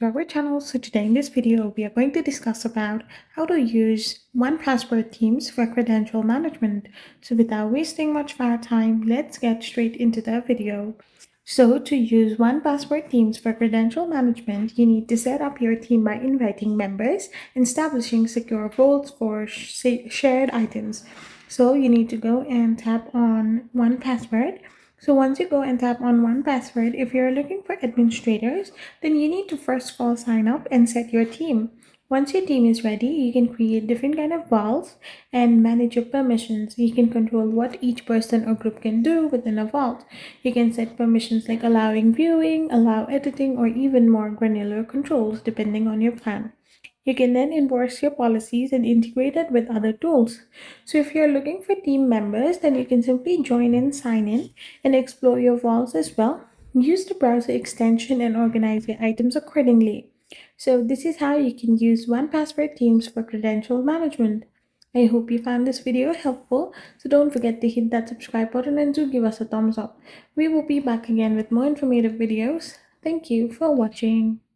to our channel. So today in this video, we are going to discuss about how to use 1Password themes for credential management. So without wasting much of our time, let's get straight into the video. So to use 1Password themes for credential management, you need to set up your theme by inviting members and establishing secure roles for shared items. So you need to go and tap on 1Password. So once you go and tap on 1Password, if you're looking for administrators, then you need to first of all sign up and set your theme. Once your team is ready, you can create different kind of vaults and manage your permissions. You can control what each person or group can do within a vault. You can set permissions like allowing viewing, allow editing, or even more granular controls depending on your plan. You can then enforce your policies and integrate it with other tools. So if you're looking for team members, then you can simply join in, sign in, and explore your vaults as well. Use the browser extension and organize your items accordingly. So this is how you can use 1Password themes for credential management. I hope you found this video helpful, so don't forget to hit that subscribe button and do give us a thumbs up. We will be back again with more informative videos. Thank you for watching.